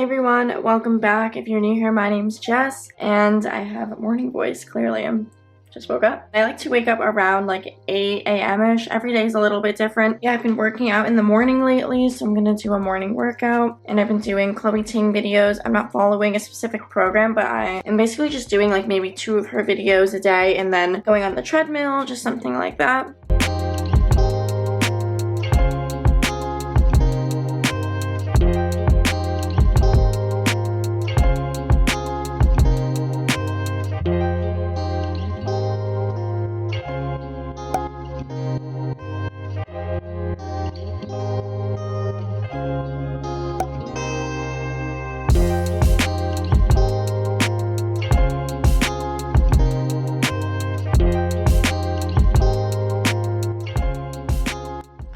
everyone, welcome back. If you're new here, my name's Jess and I have a morning voice. Clearly I'm just woke up. I like to wake up around like 8 a.m.-ish. Every day is a little bit different. Yeah, I've been working out in the morning lately, so I'm gonna do a morning workout. And I've been doing Chloe Ting videos. I'm not following a specific program, but I am basically just doing like maybe 2 of her videos a day and then going on the treadmill, just something like that.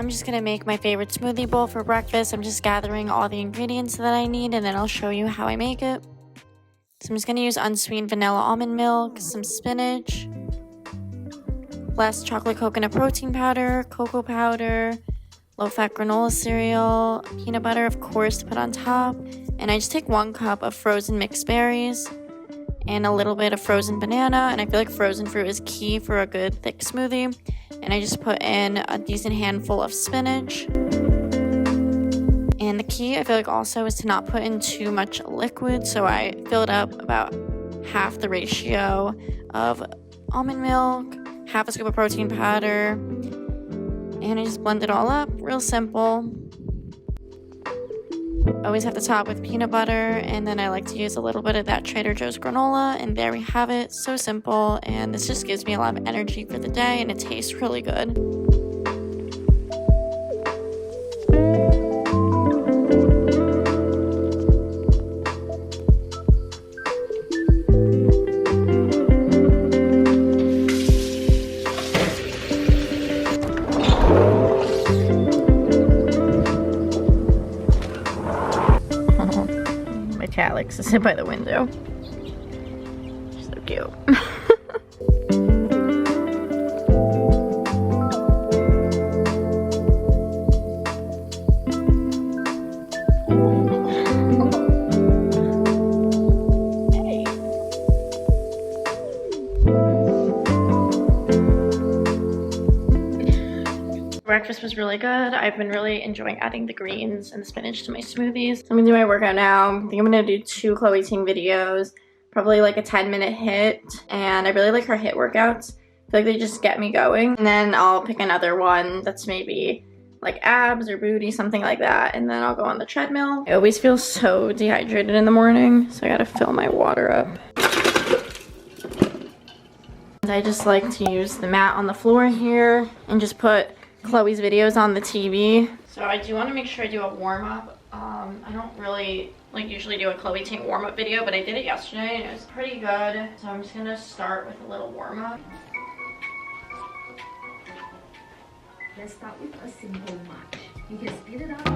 I'm just gonna make my favorite smoothie bowl for breakfast. I'm just gathering all the ingredients that I need and then I'll show you how I make it. So I'm just gonna use unsweetened vanilla almond milk, some spinach, less chocolate coconut protein powder, cocoa powder, low-fat granola cereal, peanut butter, of course, to put on top. And I just take 1 cup of frozen mixed berries and a little bit of frozen banana. And I feel like frozen fruit is key for a good thick smoothie. And I just put in a decent handful of spinach. And the key, I feel like, also is to not put in too much liquid. So I filled up about half the ratio of almond milk, half a scoop of protein powder, and I just blend it all up. Real simple. Always have to top with peanut butter, and then I like to use a little bit of that Trader Joe's granola, and there we have it. So simple, and this just gives me a lot of energy for the day, and it tastes really good. Cat likes to sit by the window. So cute. Breakfast was really good. I've been really enjoying adding the greens and the spinach to my smoothies. So I'm gonna do my workout now. I think I'm gonna do 2 Chloe Ting videos, probably like a 10-minute hit, and I really like her hit workouts. I feel like they just get me going. And then I'll pick another one that's maybe like abs or booty, something like that, and then I'll go on the treadmill. I always feel so dehydrated in the morning, so I gotta fill my water up. I just like to use the mat on the floor here and just put Chloe's videos on the TV. So I do want to make sure I do a warm-up. I don't really usually do a Chloe Ting warm-up video, but I did it yesterday and it was pretty good. So I'm just gonna start with a little warm-up. Let's start with a simple march. You can speed it up.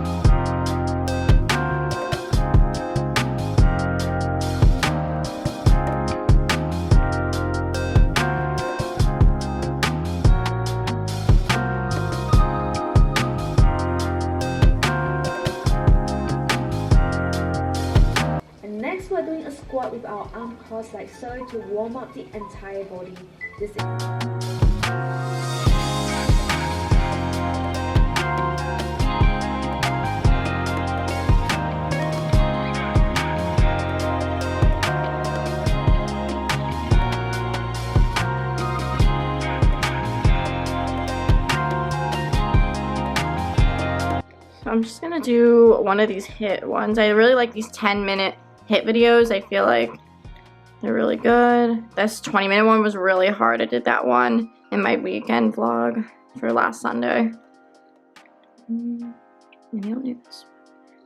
Next, we're doing a squat with our arm crossed like so to warm up the entire body. This is So I'm just gonna do one of these hit ones. I really like these 10-minute hit videos. I feel like they're really good. This 20-minute one was really hard. I did that one in my weekend vlog for last Sunday. Maybe I'll do this.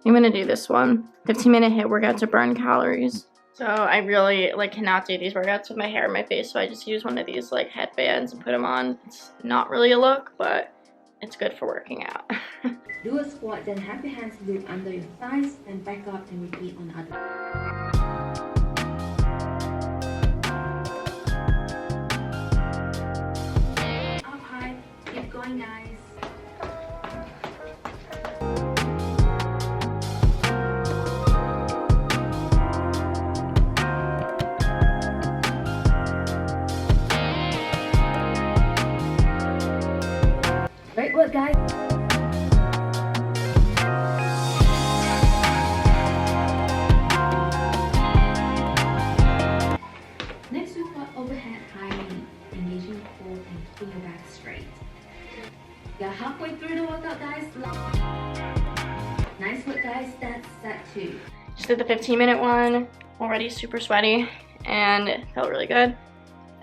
I'm gonna do this one. 15-minute hit workout to burn calories. So I really cannot do these workouts with my hair and my face, so I just use one of these headbands and put them on. It's not really a look, but it's good for working out. do a squat, then have your hands loop under your thighs, then back up and repeat on other. Up high, keep going guys. Just did the 15-minute one, already super sweaty, and it felt really good.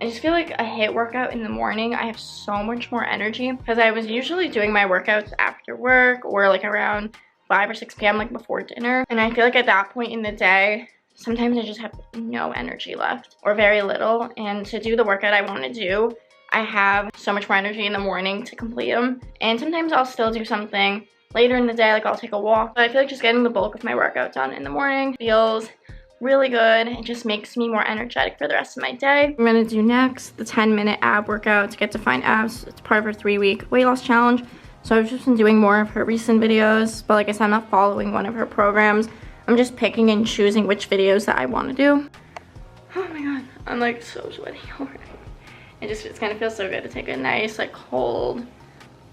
I just feel like a HIIT workout in the morning, I have so much more energy because I was usually doing my workouts after work or like around 5 or 6 p.m. like before dinner. And I feel like at that point in the day, sometimes I just have no energy left or very little. And to do the workout I want to do, I have so much more energy in the morning to complete them. And sometimes I'll still do something later in the day, like I'll take a walk. But I feel like just getting the bulk of my workout done in the morning feels really good. It just makes me more energetic for the rest of my day. I'm gonna do next the 10-minute ab workout to get defined abs. It's part of her 3-week weight loss challenge. So I've just been doing more of her recent videos, but like I said, I'm not following one of her programs. I'm just picking and choosing which videos that I want to do. Oh my god, I'm like so sweaty already. It's gonna feel so good to take a nice like cold,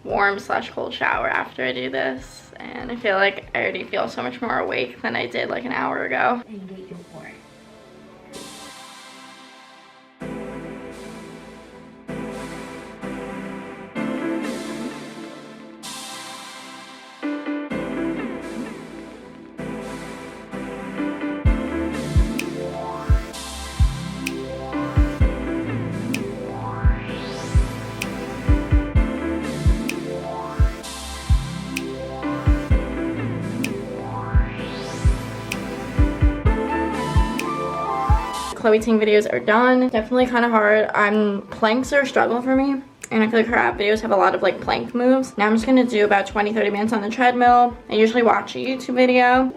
warm / cold shower after I do this. And I feel like I already feel so much more awake than I did like an hour ago. And get your fork. Chloe Ting videos are done. Definitely kind of hard. Planks are a struggle for me, and I feel like her ab videos have a lot of like plank moves. Now I'm just gonna do about 20-30 minutes on the treadmill. I usually watch a YouTube video.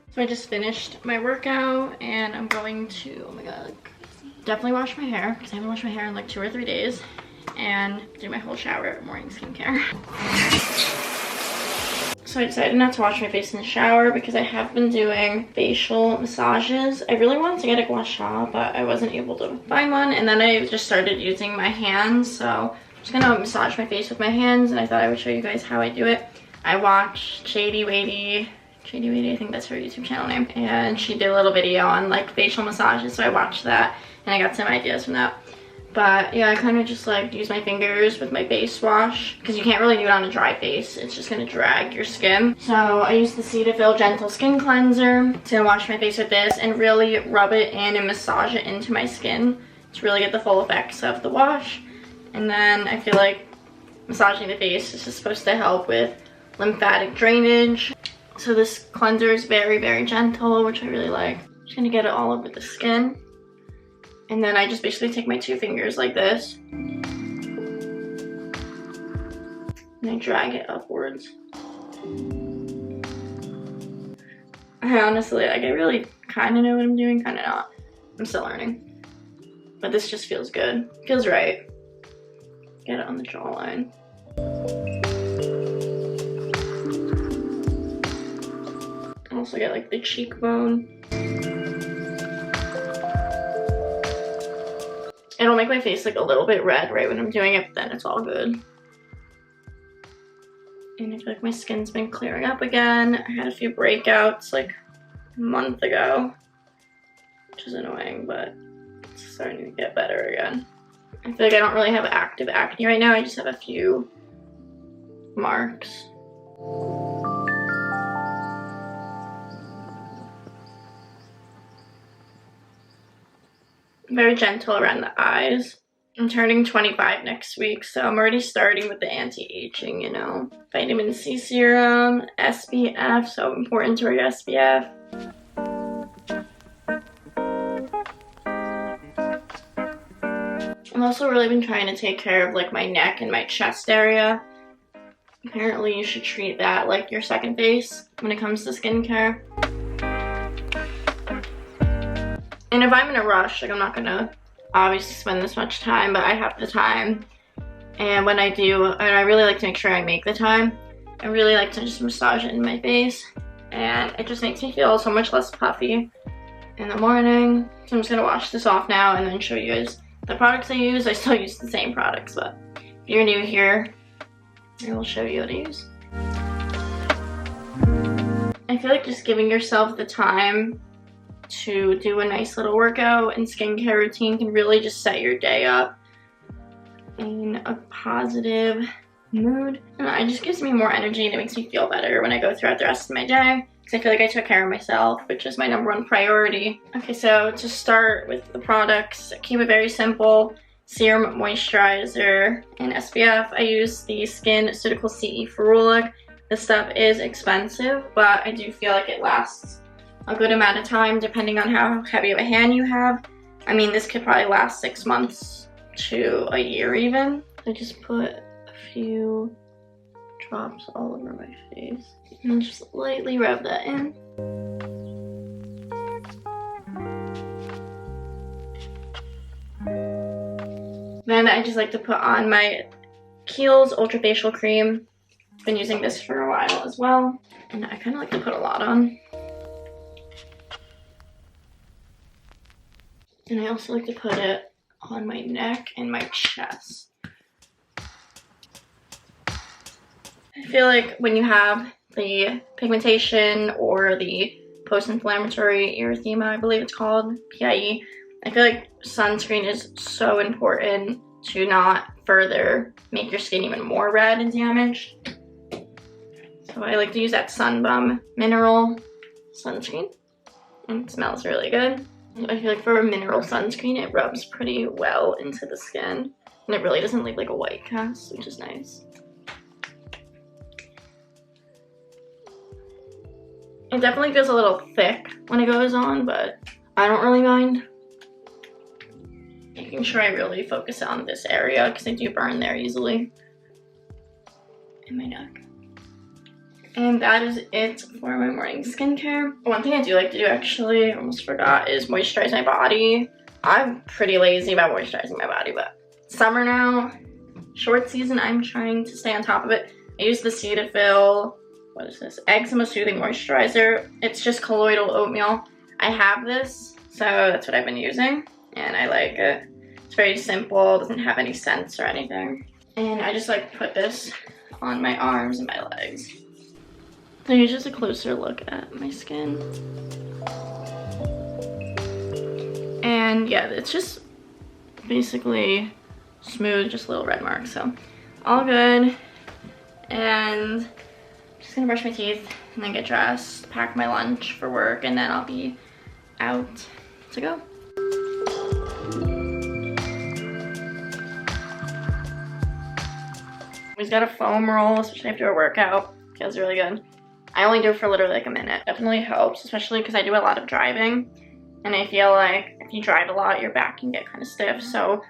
So I just finished my workout and I'm going to, oh my god, definitely wash my hair because I haven't washed my hair in like 2 or 3 days, and do my whole shower, morning skincare. So I decided not to wash my face in the shower because I have been doing facial massages. I really wanted to get a gua sha, but I wasn't able to find one, and then I just started using my hands. So I'm just gonna massage my face with my hands, and I thought I would show you guys how I do it. I watched Shady Wady, I think that's her YouTube channel name, and she did a little video on like facial massages, so I watched that and I got some ideas from that. But yeah, I kind of just like use my fingers with my face wash because you can't really do it on a dry face. It's just gonna drag your skin. So I use the Cetaphil Gentle Skin Cleanser to wash my face with this and really rub it in and massage it into my skin to really get the full effects of the wash. And then I feel like massaging the face is just supposed to help with lymphatic drainage. So this cleanser is very, very gentle, which I really like. I'm just gonna get it all over the skin. And then I just basically take my 2 fingers like this. And I drag it upwards. I honestly, like, I really kind of know what I'm doing, kind of not. I'm still learning. But this just feels good. Feels right. Get it on the jawline. Also get like the cheekbone. It'll make my face like a little bit red right when I'm doing it, but then it's all good. And I feel like my skin's been clearing up again. I had a few breakouts like a month ago, which is annoying, but it's starting to get better again. I feel like I don't really have active acne right now. I just have a few marks. Very gentle around the eyes. I'm turning 25 next week, so I'm already starting with the anti-aging, you know. Vitamin C serum, SPF, so important to wear your SPF. I've also really been trying to take care of like my neck and my chest area. Apparently you should treat that like your second face when it comes to skincare. And if I'm in a rush, like I'm not gonna obviously spend this much time, but I have the time. And when I do, and I really like to make sure I make the time, I really like to just massage it in my face. And it just makes me feel so much less puffy in the morning. So I'm just gonna wash this off now and then show you guys the products I use. I still use the same products, but if you're new here, I will show you what to use. I feel like just giving yourself the time to do a nice little workout and skincare routine can really just set your day up in a positive mood. And it just gives me more energy and it makes me feel better when I go throughout the rest of my day. Because I feel like I took care of myself, which is my #1 priority. Okay, so to start with the products, keep it very simple. Serum, moisturizer, and SPF. I use the Skin Ceutical CE Ferulic. This stuff is expensive, but I do feel like it lasts a good amount of time depending on how heavy of a hand you have. I mean, this could probably last 6 months to a year even. I just put a few drops all over my face and just lightly rub that in. Then I just like to put on my Kiehl's Ultra Facial Cream. I've been using this for a while as well, and I kind of like to put a lot on. And I also like to put it on my neck and my chest. I feel like when you have the pigmentation or the post-inflammatory erythema, I believe it's called, PIE, I feel like sunscreen is so important to not further make your skin even more red and damaged. So I like to use that Sun Bum Mineral Sunscreen. And it smells really good. I feel like for a mineral sunscreen, it rubs pretty well into the skin. And it really doesn't leave like a white cast, which is nice. It definitely feels a little thick when it goes on, but I don't really mind. Making sure I really focus on this area because I do burn there easily. In my neck. And that is it for my morning skincare. One thing I do like to do, actually, I almost forgot, is moisturize my body. I'm pretty lazy about moisturizing my body, but summer now, short season, I'm trying to stay on top of it. I use the Cetaphil, what is this? Eczema Soothing Moisturizer. It's just colloidal oatmeal. I have this, so that's what I've been using, and I like it. It's very simple, doesn't have any scents or anything. And I just like put this on my arms and my legs. So here's just a closer look at my skin. And yeah, it's just basically smooth, just little red marks, so all good. And I'm just gonna brush my teeth and then get dressed, pack my lunch for work, and then I'll be out to go. We just got a foam roll, especially after a workout. Feels really good. I only do it for literally like a minute. Definitely helps, especially because I do a lot of driving. And I feel like if you drive a lot, your back can get kind of stiff. So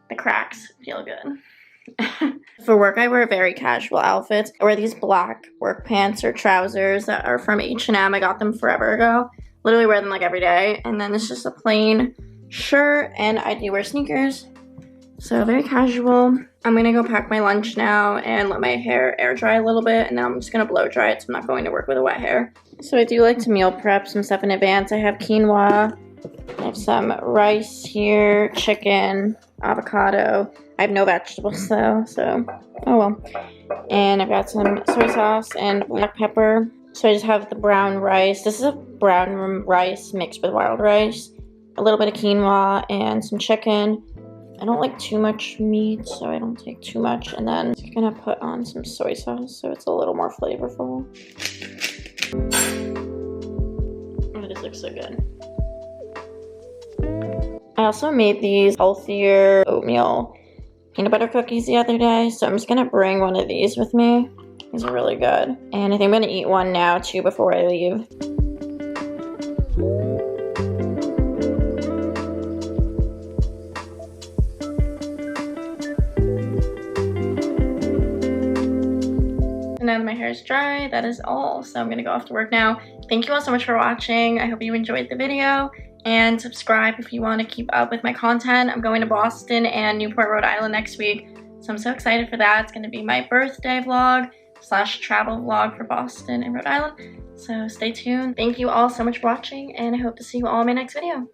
the cracks feel good. For work, I wear very casual outfits. I wear these black work pants or trousers that are from H&M. I got them forever ago. Literally wear them like every day. And then it's just a plain shirt, and I do wear sneakers. So very casual. I'm gonna go pack my lunch now and let my hair air dry a little bit, and then I'm just gonna blow dry it so I'm not going to work with a wet hair. So I do like to meal prep some stuff in advance. I have quinoa, I have some rice here, chicken, avocado. I have no vegetables though, so oh well. And I've got some soy sauce and black pepper. So I just have the brown rice. This is a brown rice mixed with wild rice, a little bit of quinoa, and some chicken. I don't like too much meat, so I don't take too much. And then I'm gonna put on some soy sauce so it's a little more flavorful. Oh, this looks so good. I also made these healthier oatmeal peanut butter cookies the other day, so I'm just gonna bring one of these with me. These are really good. And I think I'm gonna eat one now too before I leave. And now that my hair is dry, that is all. So I'm gonna go off to work now. Thank you all so much for watching. I hope you enjoyed the video. And subscribe if you want to keep up with my content. I'm going to Boston and Newport, Rhode Island next week. So I'm so excited for that. It's gonna be my birthday vlog / travel vlog for Boston and Rhode Island. So stay tuned. Thank you all so much for watching, and I hope to see you all in my next video.